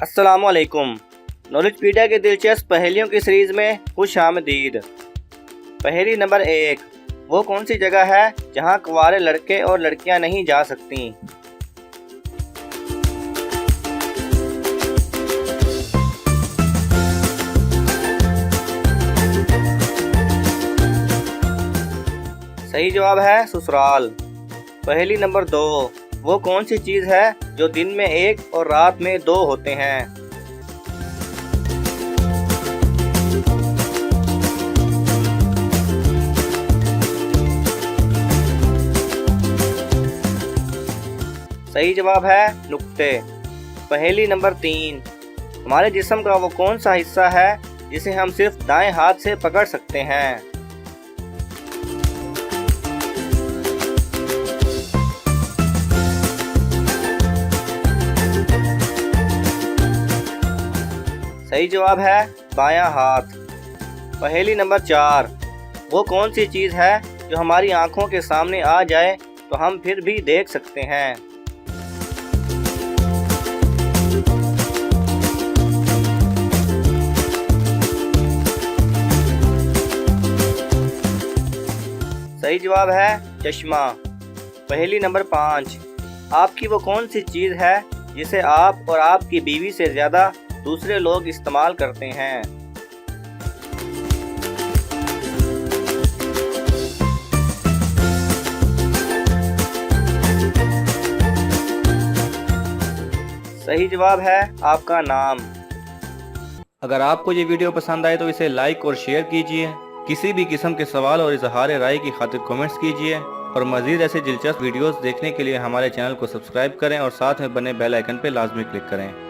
अस्सलामुअलैकुम। नॉलेजपीडिया की दिलचस्प पहेलियों की सीरीज़ में खुश आमदीद। पहेली नंबर 1, वो कौन सी जगह है जहां कुंवारे लड़के और लड़कियां नहीं जा सकती? सही जवाब है ससुराल। पहेली नंबर 2, वो कौन सी चीज़ है जो दिन में एक और रात में दो होते हैं? सही जवाब है नुक्ते। पहेली नंबर 3, हमारे जिस्म का वो कौन सा हिस्सा है जिसे हम सिर्फ दाएं हाथ से पकड़ सकते हैं? सही जवाब है बायां हाथ। पहेली नंबर 4, वो कौन सी चीज़ है जो हमारी आंखों के सामने आ जाए तो हम फिर भी देख सकते हैं? सही जवाब है चश्मा। पहेली नंबर 5, आपकी वो कौन सी चीज़ है जिसे आप और आपकी बीवी से ज़्यादा दूसरे लोग इस्तेमाल करते हैं? सही जवाब है आपका नाम। अगर आपको ये वीडियो पसंद आए तो इसे लाइक और शेयर कीजिए। किसी भी किस्म के सवाल और इजहार राय की खातिर कमेंट्स कीजिए और मज़ीद ऐसे दिलचस्प वीडियोस देखने के लिए हमारे चैनल को सब्सक्राइब करें और साथ में बने बेल आइकन पर लाजमी क्लिक करें।